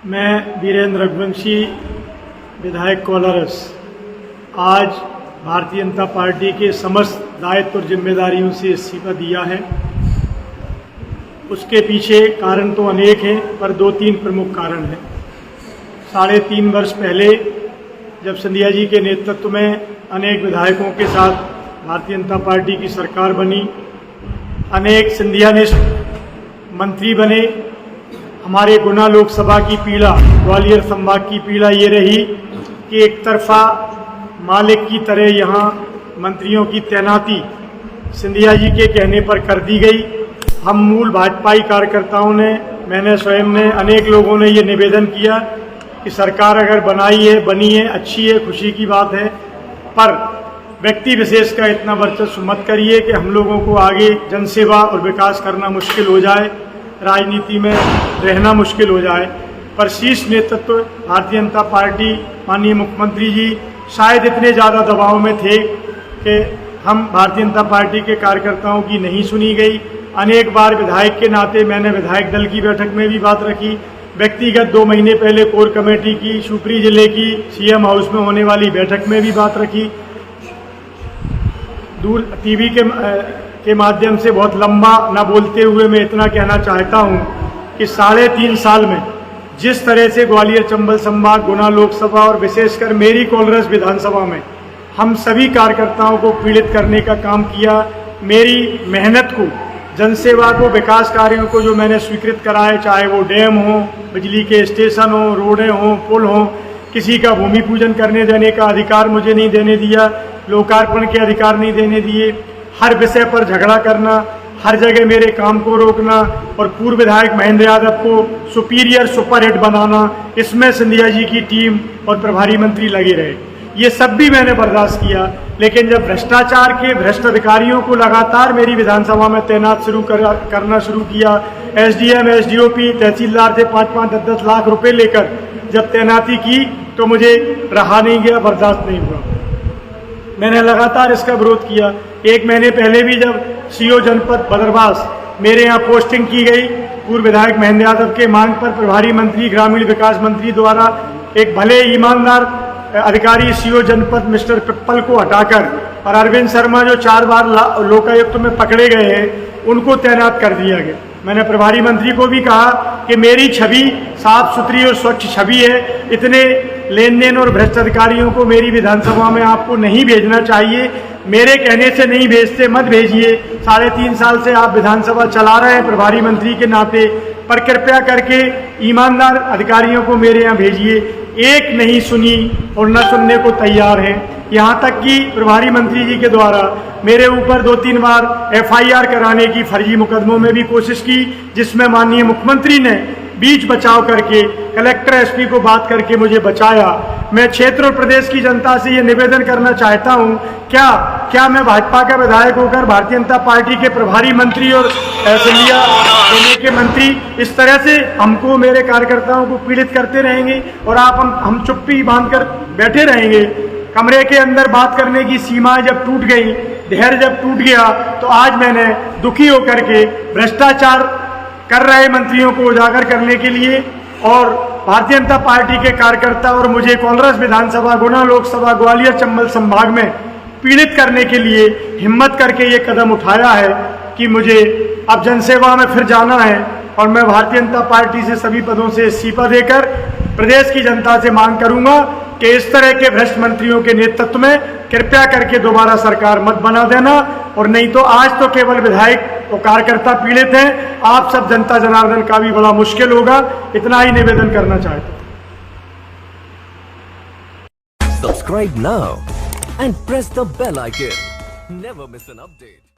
मैं वीरेंद्र रघुवंशी, विधायक कोलारस, आज भारतीय जनता पार्टी के समस्त दायित्व और जिम्मेदारियों से इस्तीफा दिया है। उसके पीछे कारण तो अनेक हैं, पर 2-3 प्रमुख कारण हैं। 3.5 वर्ष पहले जब सिंधिया जी के नेतृत्व में अनेक विधायकों के साथ भारतीय जनता पार्टी की सरकार बनी, अनेक सिंधियानिस्ट मंत्री बने। हमारे गुना लोकसभा की पीड़ा, ग्वालियर संभाग की पीड़ा ये रही कि एक तरफा मालिक की तरह यहाँ मंत्रियों की तैनाती सिंधिया जी के कहने पर कर दी गई। हम मूल भाजपाई कार्यकर्ताओं ने, मैंने स्वयं ने, अनेक लोगों ने ये निवेदन किया कि सरकार अगर बनाई है, बनी है, अच्छी है, खुशी की बात है, पर व्यक्ति विशेष का इतना वर्चस्व मत करिए कि हम लोगों को आगे जनसेवा और विकास करना मुश्किल हो जाए, राजनीति में रहना मुश्किल हो जाए। पर शीर्ष नेतृत्व भारतीय जनता पार्टी, माननीय मुख्यमंत्री जी शायद इतने ज़्यादा दबाव में थे कि हम भारतीय जनता पार्टी के कार्यकर्ताओं की नहीं सुनी गई। अनेक बार विधायक के नाते मैंने विधायक दल की बैठक में भी बात रखी, व्यक्तिगत 2 महीने पहले कोर कमेटी की शिवपुरी जिले की सीएम हाउस में होने वाली बैठक में भी बात रखी। दूर टीवी के माध्यम से बहुत लंबा न बोलते हुए मैं इतना कहना चाहता हूं कि 3.5 साल में जिस तरह से ग्वालियर चंबल संभाग, गुना लोकसभा और विशेषकर मेरी कोलारस विधानसभा में हम सभी कार्यकर्ताओं को पीड़ित करने का काम किया, मेरी मेहनत को, जनसेवा को, विकास कार्यों को जो मैंने स्वीकृत कराए, चाहे वो डैम हो, बिजली के स्टेशन हो, रोडें हो, पुल हो, किसी का भूमि पूजन करने देने का अधिकार मुझे नहीं देने दिया, लोकार्पण के अधिकार नहीं देने दिए, हर विषय पर झगड़ा करना, हर जगह मेरे काम को रोकना और पूर्व विधायक महेंद्र यादव को सुपीरियर सुपरहिट बनाना, इसमें सिंधिया जी की टीम और प्रभारी मंत्री लगे रहे। ये सब भी मैंने बर्दाश्त किया, लेकिन जब भ्रष्टाचार के भ्रष्ट अधिकारियों को लगातार मेरी विधानसभा में तैनात करना शुरू किया, एसडीएम, एसडीओपी, तहसीलदार से 5-5, 10-10 लाख रुपए लेकर जब तैनाती की तो मुझे रहा नहीं गया, बर्दाश्त नहीं हुआ। मैंने लगातार इसका विरोध किया। 1 महीने पहले भी जब सीओ जनपद बदरवास मेरे यहाँ पोस्टिंग की गई, पूर्व विधायक महेंद्र यादव के मांग पर प्रभारी मंत्री, ग्रामीण विकास मंत्री द्वारा एक भले ईमानदार अधिकारी सीओ जनपद मिस्टर पिप्पल को हटाकर और अरविंद शर्मा जो 4 बार लोकायुक्त में पकड़े गए हैं उनको तैनात कर दिया गया। मैंने प्रभारी मंत्री को भी कहा कि मेरी छवि साफ सुथरी और स्वच्छ छवि है, इतने लेन देन और भ्रष्ट अधिकारियों को मेरी विधानसभा में आपको नहीं भेजना चाहिए, मेरे कहने से नहीं भेजते, मत भेजिए। 3.5 साल से आप विधानसभा चला रहे हैं प्रभारी मंत्री के नाते, पर कृपया करके ईमानदार अधिकारियों को मेरे यहाँ भेजिए। एक नहीं सुनी और न सुनने को तैयार हैं। यहाँ तक कि प्रभारी मंत्री जी के द्वारा मेरे ऊपर 2-3 बार एफआईआर कराने की फर्जी मुकदमों में भी कोशिश की, जिसमें माननीय मुख्यमंत्री ने बीच बचाव करके कलेक्टर एसपी को बात करके मुझे बचाया। मैं क्षेत्र और प्रदेश की जनता से ये निवेदन करना चाहता हूँ, क्या मैं भाजपा का विधायक होकर भारतीय जनता पार्टी के प्रभारी मंत्री और सिंधिया जिले के मंत्री इस तरह से हमको, मेरे कार्यकर्ताओं को पीड़ित करते रहेंगे और हम चुप्पी बांधकर बैठे रहेंगे? कमरे के अंदर बात करने की सीमाएं जब टूट गई, धैर्य जब टूट गया, तो आज मैंने दुखी होकर के भ्रष्टाचार कर रहे मंत्रियों को उजागर करने के लिए और भारतीय जनता पार्टी के कार्यकर्ता और मुझे कोलारस विधानसभा, गुना लोकसभा, ग्वालियर चंबल संभाग में पीड़ित करने के लिए हिम्मत करके ये कदम उठाया है कि मुझे अब जनसेवा में फिर जाना है और मैं भारतीय जनता पार्टी से सभी पदों से इस्तीफा देकर प्रदेश की जनता से मांग करूंगा कि इस तरह के भ्रष्ट मंत्रियों के नेतृत्व में कृपया करके दोबारा सरकार मत बना देना, और नहीं तो आज तो केवल विधायक और कार्यकर्ता पीड़ित हैं, आप सब जनता जनार्दन का भी बड़ा मुश्किल होगा। इतना ही निवेदन करना चाहता हूं। Subscribe now and press the bell icon. Never miss an update.